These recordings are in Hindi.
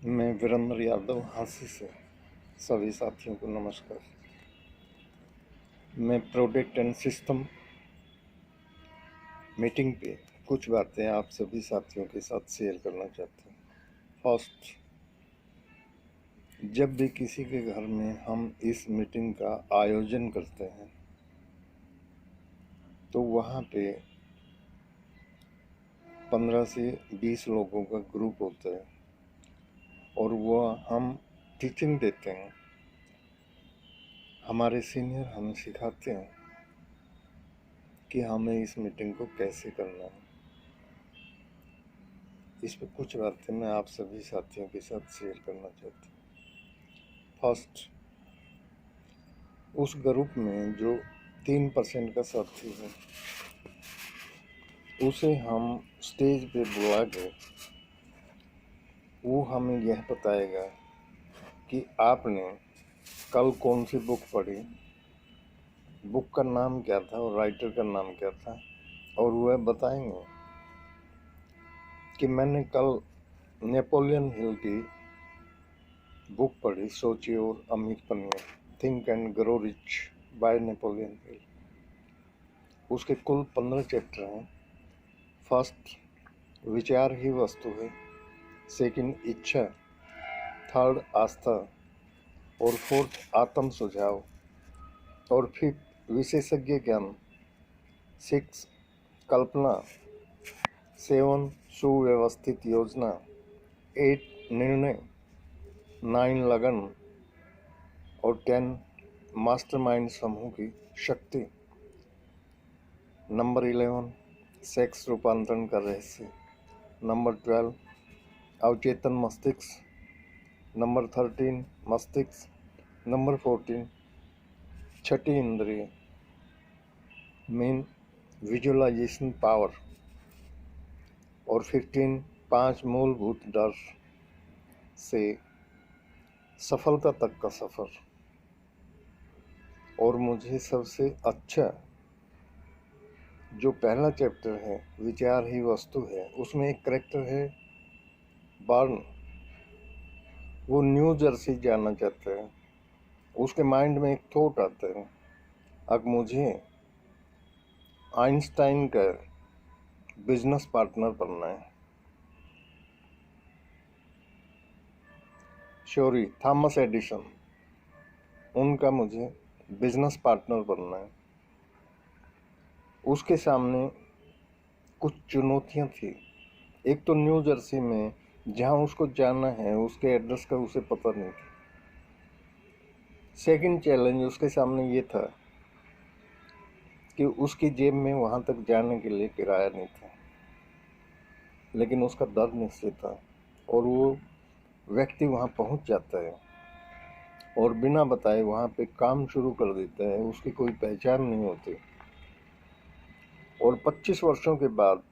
मैं वीरेंद्र यादव हांसी से सभी साथियों को नमस्कार। मैं प्रोडक्ट एंड सिस्टम मीटिंग पे कुछ बातें आप सभी साथियों के साथ शेयर करना चाहता हूँ। फर्स्ट, जब भी किसी के घर में हम इस मीटिंग का आयोजन करते हैं तो वहाँ पे 15 से 20 लोगों का ग्रुप होता है और वह हम टीचिंग देते हैं। हमारे सीनियर हमें सिखाते हैं कि हमें इस मीटिंग को कैसे करना है। इस पर कुछ बातें मैं आप सभी साथियों के साथ शेयर करना चाहता हूँ। फर्स्ट, उस ग्रुप में जो 3% का साथी है उसे हम स्टेज पे बुला के वो हमें यह बताएगा कि आपने कल कौन सी बुक पढ़ी, बुक का नाम क्या था और राइटर का नाम क्या था, और वह बताएंगे कि मैंने कल नेपोलियन हिल की बुक पढ़ी, सोचिए और अमित पन्ने, think and grow rich by Napoleon Hill. उसके कुल 15 चैप्टर हैं। फर्स्ट, विचार ही वस्तु है। सेकंड, इच्छा। थर्ड, आस्था। और फोर्थ, आत्म सुझाव। और फिफ्थ, विशेषज्ञ ज्ञान। 6, कल्पना। 7, सुव्यवस्थित योजना। 8, निर्णय। 9, लगन। और 10, मास्टरमाइंड समूह की शक्ति। नंबर 11, सेक्स रूपांतरण का रहस्य। नंबर 12, अवचेतन मस्तिष्क। नंबर 13, मस्तिष्क। नंबर 14, छठी इंद्रिय मीन विजुअलाइजेशन पावर। और 15, 5 मूलभूत डर से सफलता तक का सफर। और मुझे सबसे अच्छा जो पहला चैप्टर है, विचार ही वस्तु है, उसमें एक करेक्टर है बर्न। वो न्यू जर्सी जाना चाहते हैं। उसके माइंड में एक थॉट आता है, अब मुझे आइंस्टाइन का बिजनेस पार्टनर बनना है। सॉरी, थॉमस एडिसन, उनका मुझे बिजनेस पार्टनर बनना है। उसके सामने कुछ चुनौतियां थी। एक तो न्यू जर्सी में जहां उसको जाना है उसके एड्रेस का उसे पता नहीं था। सेकंड चैलेंज उसके सामने ये था कि उसकी जेब में वहां तक जाने के लिए किराया नहीं था, लेकिन उसका डर निश्चित था। और वो व्यक्ति वहां पहुंच जाता है और बिना बताए वहां पे काम शुरू कर देता है, उसकी कोई पहचान नहीं होती। और 25 वर्षों के बाद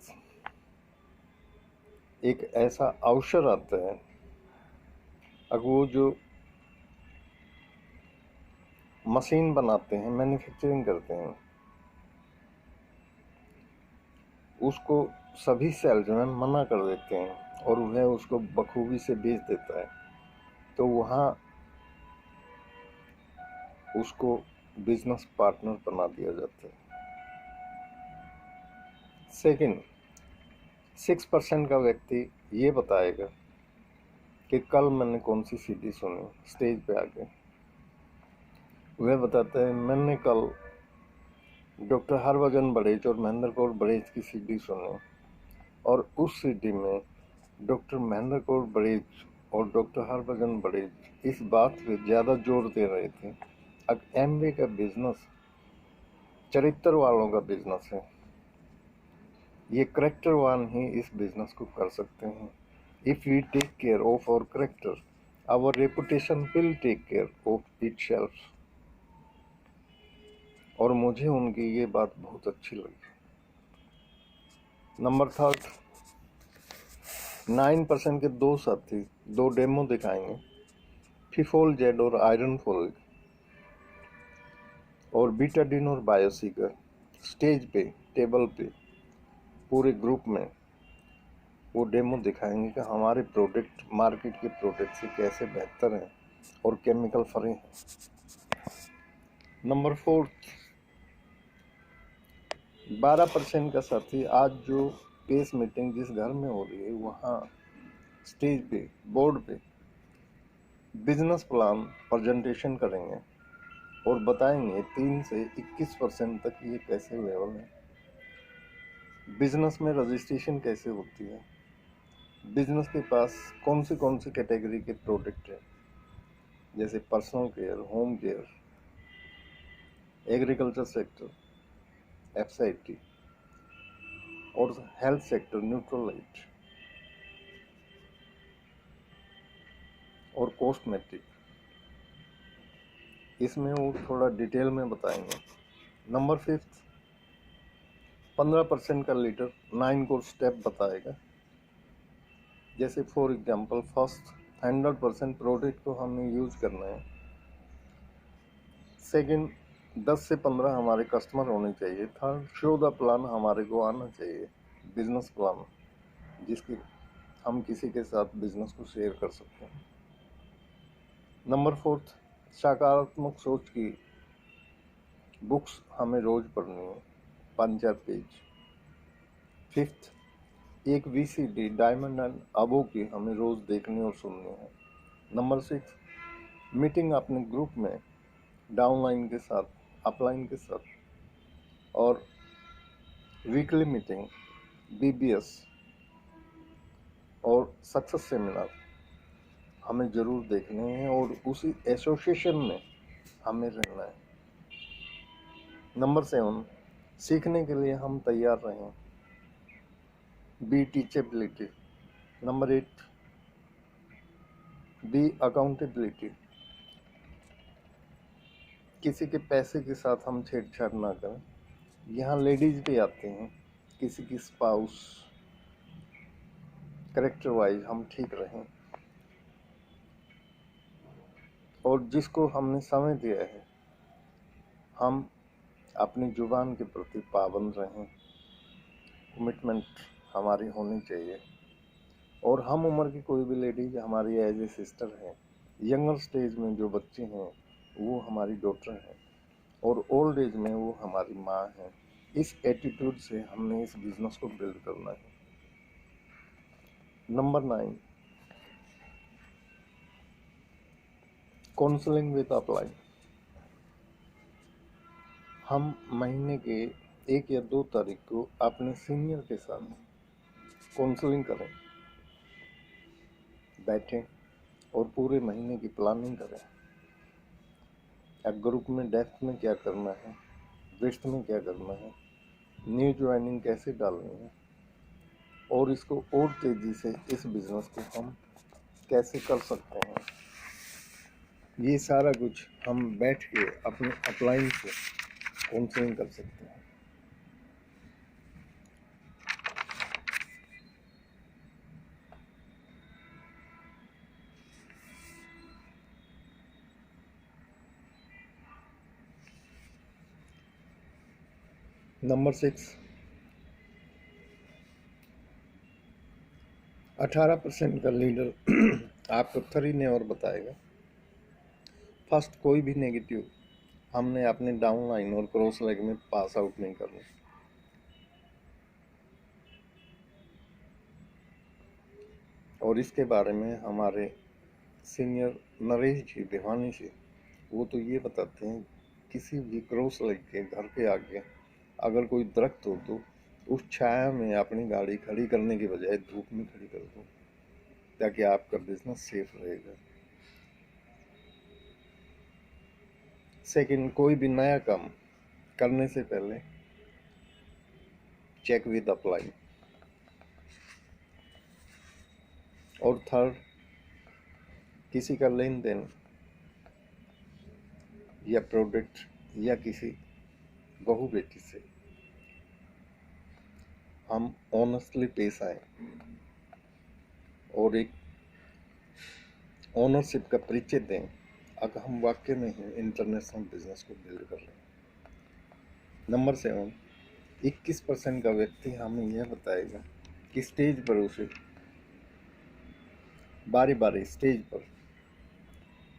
एक ऐसा अवसर आता है, अब वो जो मशीन बनाते हैं, मैन्युफैक्चरिंग करते हैं, उसको सभी सेल्समैन मना कर देते हैं और वह उसको बखूबी से बेच देता है। तो वहाँ उसको बिजनेस पार्टनर बना दिया जाता है। सेकंड, 6% का व्यक्ति ये बताएगा कि कल मैंने कौन सी सीडी सुनी स्टेज पे आके। वह बताता है, मैंने कल डॉक्टर हरभजन बड़ेच और महेंद्र कौर बड़ेच की सीडी सुनी और उस सीडी में डॉक्टर महेंद्र कौर बड़ेच और डॉक्टर हरभजन बड़ेच इस बात पे ज़्यादा जोर दे रहे थे, अब एमवे का बिजनेस चरित्र वालों का बिजनेस है। ये करेक्टरवान ही इस बिजनेस को कर सकते हैं। If we take care of our character, our reputation will take care of itself. और मुझे उनकी ये बात बहुत अच्छी लगी। नंबर थर्ड, 9% के दो साथी दो डेमो दिखाएंगे, फिफोल जेड और आयरन फोल और बीटाडिन और बायोसी का, स्टेज पे टेबल पे पूरे ग्रुप में वो डेमो दिखाएंगे कि हमारे प्रोडक्ट मार्केट के प्रोडक्ट से कैसे बेहतर हैं और केमिकल फ्री हैं। नंबर 4, 12% का साथी आज जो केस मीटिंग जिस घर में हो रही है वहाँ स्टेज पे बोर्ड पे बिजनेस प्लान प्रेजेंटेशन करेंगे और बताएंगे 3 से 21% तक ये कैसे लेवल है, बिजनेस में रजिस्ट्रेशन कैसे होती है, बिजनेस के पास कौन सी कैटेगरी के प्रोडक्ट है, जैसे personal care, home care, agriculture sector, एफसाइटी और हेल्थ सेक्टर, न्यूट्रलाइट और कॉस्मेटिक। इसमें वो थोड़ा डिटेल में बताएंगे। नंबर 5, 15% का लीडर 9 कोर्स स्टेप बताएगा। जैसे फॉर एग्जांपल, फर्स्ट 100% प्रोडक्ट को हमें यूज करना है। सेकंड, 10 से 15 हमारे कस्टमर होने चाहिए। थर्ड, शो द प्लान हमारे को आना चाहिए, बिजनेस प्लान जिसकी हम किसी के साथ बिजनेस को शेयर कर सकते हैं। नंबर 4, सकारात्मक सोच की बुक्स हमें रोज पढ़नी है, 5-4 पेज। 5th, एक VCD डायमंड एंड अबो की हमें रोज देखनी और सुननी है। नंबर 6, मीटिंग अपने ग्रुप में डाउनलाइन के साथ, अपलाइन के साथ और वीकली मीटिंग, BBS और सक्सेस सेमिनार हमें ज़रूर देखने हैं और उसी एसोसिएशन में हमें रहना है। नंबर 7, सीखने के लिए हम तैयार रहें, be teachability. Number 8, be accountability. किसी के पैसे के साथ हम छेड़छाड़ ना करें। यहाँ लेडीज भी आते हैं, किसी की स्पाउस, करेक्टर वाइज हम ठीक रहें और जिसको हमने समय दिया है हम अपनी जुबान के प्रति पाबंद रहें। कमिटमेंट हमारी होनी चाहिए और हम उम्र की कोई भी लेडीज हमारी एज ए सिस्टर है, यंगर स्टेज में जो बच्चे हैं वो हमारी डॉटर हैं और ओल्ड एज में वो हमारी माँ है। इस एटीट्यूड से हमने इस बिजनेस को बिल्ड करना है। Number 9, counselling with upline. हम महीने के 1 या 2 तारीख को अपने सीनियर के साथ काउंसलिंग करें, बैठें और पूरे महीने की प्लानिंग करें। ग्रुप में डेप्थ में क्या करना है, विड्थ में क्या करना है, न्यू ज्वाइनिंग कैसे डालनी है और इसको और तेज़ी से इस बिज़नेस को हम कैसे कर सकते हैं। ये सारा कुछ हम बैठ के अपने अपलाइन से काउंसलिंग कर सकते हैं। नंबर 6, 18% का लीडर आपको 3 ने और बताएगा। फर्स्ट, कोई भी नेगेटिव हमने अपने डाउन लाइन और क्रॉस लेग में पास आउट नहीं करना। और इसके बारे में हमारे सीनियर नरेश जी भिवानी जी, वो तो ये बताते हैं किसी भी क्रॉस लेग के घर के आगे अगर कोई दरख्त हो तो उस छाया में अपनी गाड़ी खड़ी करने की बजाय धूप में खड़ी कर दो ताकि आपका बिजनेस सेफ रहेगा। सेकंड, कोई भी नया काम करने से पहले चेक विद अपलाइन। और थर्ड, किसी का लेन देन या प्रोडक्ट या किसी बहू बेटी से हम ऑनेस्टली पेश आए और एक ओनरशिप का परिचय दें अगर हम वाकई में ही इंटरनेशनल बिजनेस को बिल्ड कर रहे हैं। नंबर 7, 21% का व्यक्ति हमें यह बताएगा कि स्टेज पर उसे बारी बारी स्टेज पर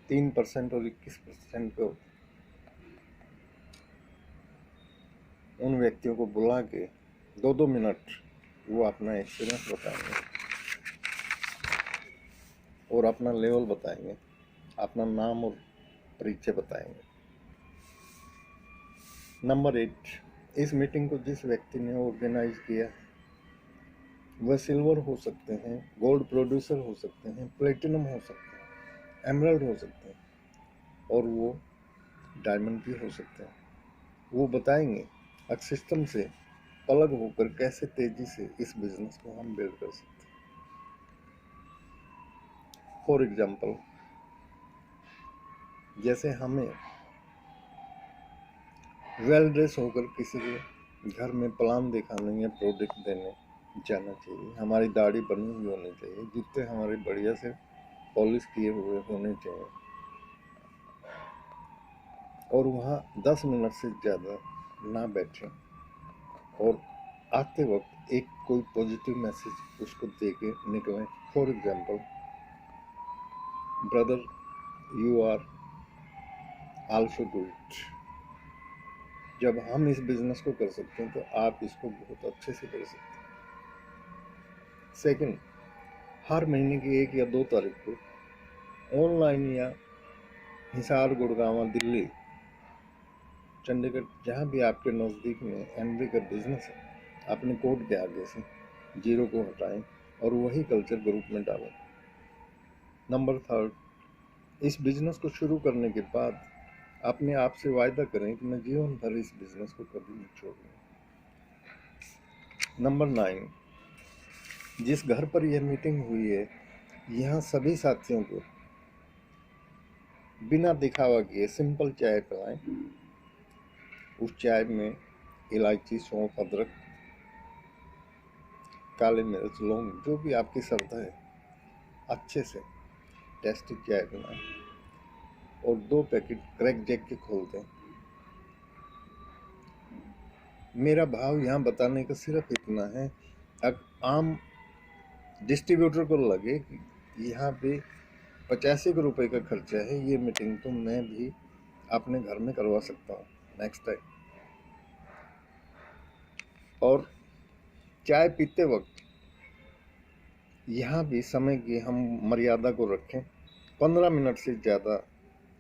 3% और 21% को उन व्यक्तियों को बुला के 2-2 मिनट वो अपना एक्सपीरियंस बताएंगे और अपना लेवल बताएंगे, अपना नाम और परिचय बताएंगे। नंबर 8, इस मीटिंग को जिस व्यक्ति ने ऑर्गेनाइज किया है वह सिल्वर हो सकते हैं, गोल्ड प्रोड्यूसर हो सकते हैं, प्लेटिनम हो सकते हैं, एमरल्ड हो सकते हैं और वो डायमंड भी हो सकते हैं। वो बताएंगे सिस्टम से अलग होकर कैसे तेजी से इस बिजनेस को हम बिल्ड कर सकते हैं। फॉर एग्जाम्पल, जैसे हमें वेल ड्रेस होकर किसी के घर में प्लान दिखाने या प्रोडक्ट देने जाना चाहिए, हमारी दाढ़ी बनी हुई होनी चाहिए, जूते हमारे बढ़िया से पॉलिश किए हुए होने चाहिए और वहाँ 10 मिनट से ज़्यादा ना बैठें और आते वक्त एक कोई पॉजिटिव मैसेज उसको दे के निकलें। For example, brother you are also do it. जब हम इस बिजनेस को कर सकते हैं तो आप इसको बहुत अच्छे से कर सकते हैं। सेकंड, हर महीने की 1 या 2 तारीख को ऑनलाइन या हिसार, गुड़गांव, दिल्ली, चंडीगढ़, जहाँ भी आपके नज़दीक में एमवे का बिजनेस है, अपने कोड के आगे से 0 को हटाएं और वही कल्चर ग्रुप में डालें। नंबर 3, इस बिजनेस को शुरू करने के बाद अपने आप से वायदा करें कि मैं जीवन भर इस बिजनेस को कभी नहीं छोड़ूंगा। नंबर 9, जिस घर पर यह मीटिंग हुई है यहाँ सभी साथियों को बिना दिखावा किए सिंपल चाय पिलाएं। उस चाय में इलायची, सौंफ, अदरक, काले मिर्च, लौंग, जो भी आपकी श्रद्धा है, अच्छे से टेस्टी चाय बनाएं और 2 पैकेट क्रैक जैक के खोल दें। मेरा भाव यहाँ बताने का सिर्फ इतना है, आम डिस्ट्रीब्यूटर को लगे कि यहाँ पे 85 रुपये का खर्चा है, ये मीटिंग तो मैं भी अपने घर में करवा सकता हूँ नेक्स्ट टाइम। और चाय पीते वक्त यहाँ भी समय की हम मर्यादा को रखें। 15 मिनट से ज़्यादा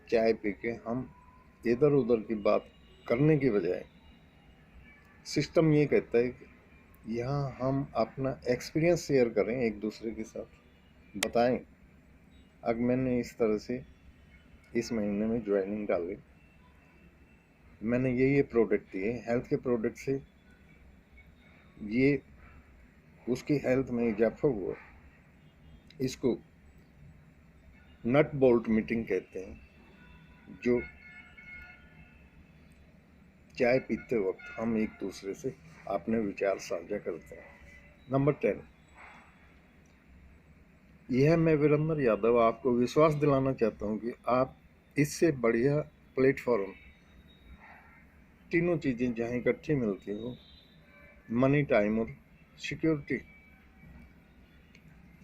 चाय पी के हम इधर उधर की बात करने की बजाय, सिस्टम ये कहता है कि यहाँ हम अपना एक्सपीरियंस शेयर करें, एक दूसरे के साथ बताएं। अब मैंने इस तरह से इस महीने में ज्वाइनिंग डाली, मैंने ये प्रोडक्ट दिए, हेल्थ के प्रोडक्ट से ये उसकी हेल्थ में इजाफा हुआ। इसको नट बोल्ट मीटिंग कहते हैं, जो चाय पीते वक्त हम एक दूसरे से अपने विचार साझा करते हैं। नंबर 10, यह मैं वीरेंद्र यादव आपको विश्वास दिलाना चाहता हूं कि आप इससे बढ़िया प्लेटफॉर्म, तीनों चीज़ें जहाँ इकट्ठी मिलती हो, मनी, टाइम और सिक्योरिटी।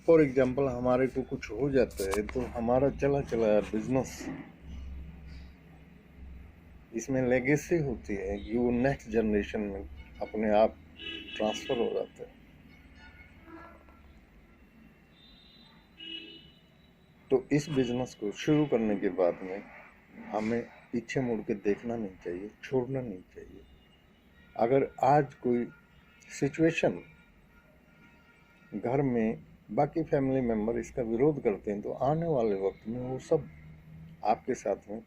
फॉर एग्जाम्पल, हमारे को कुछ हो जाता है तो हमारा चला बिजनेस, इसमें लेगेसी होती है कि वो नेक्स्ट जनरेशन में अपने आप ट्रांसफ़र हो जाता है। तो इस बिजनेस को शुरू करने के बाद में हमें पीछे मुड़ के देखना नहीं चाहिए, छोड़ना नहीं चाहिए। अगर आज कोई सिचुएशन घर में बाकी फैमिली मेम्बर इसका विरोध करते हैं तो आने वाले वक्त में वो सब आपके साथ में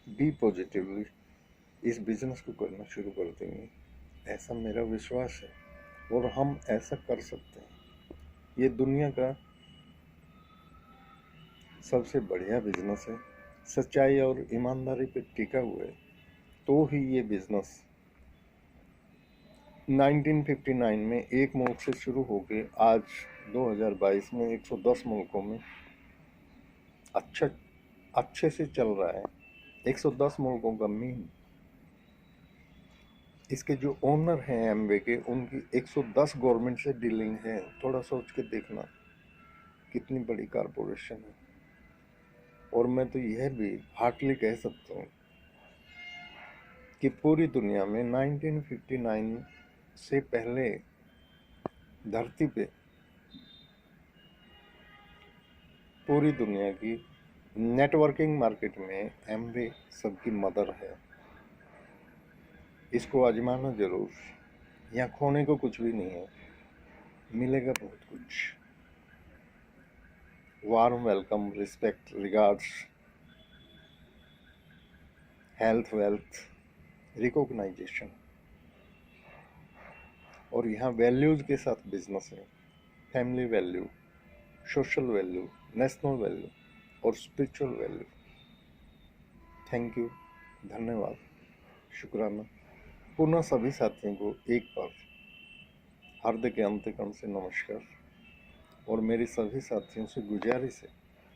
बी पॉजिटिवली इस बिजनेस को करना शुरू कर देंगे, ऐसा मेरा विश्वास है और हम ऐसा कर सकते हैं। ये दुनिया का सबसे बढ़िया बिजनेस है, सच्चाई और ईमानदारी पे टिका हुआ है। तो ही ये बिजनेस 1959 में एक मुल्क से शुरू होके आज 2022 में 110 मुल्कों में अच्छे से चल रहा है। 110 मुल्कों का मीन, इसके जो ओनर हैं एमवे के, उनकी 110 गवर्नमेंट से डीलिंग है। थोड़ा सोच के देखना कितनी बड़ी कॉरपोरेशन है। और मैं तो यह भी हार्टली कह सकता हूँ कि पूरी दुनिया में 1959 से पहले धरती पे पूरी दुनिया की नेटवर्किंग मार्केट में एमवे सबकी मदर है। इसको आजमाना जरूर, यहाँ खोने को कुछ भी नहीं है, मिलेगा बहुत कुछ। Warm welcome, respect, regards, health, wealth, recognisation. और यहाँ वैल्यूज के साथ बिजनेस है। Family value, social value, national value और स्पिरिचुअल वैल्यू। थैंक यू, धन्यवाद, शुक्राना। पुनः सभी साथियों को एक बार हार्दिक के अंतकरण से नमस्कार। और मेरी सभी साथियों से गुजारिश है,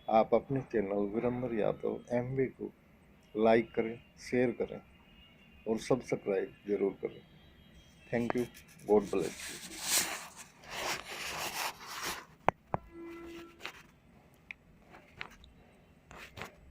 आप अपने चैनल वीरेंद्र यादव एमवे को लाइक करें, शेयर करें और सब्सक्राइब जरूर करें। Thank you, God bless you.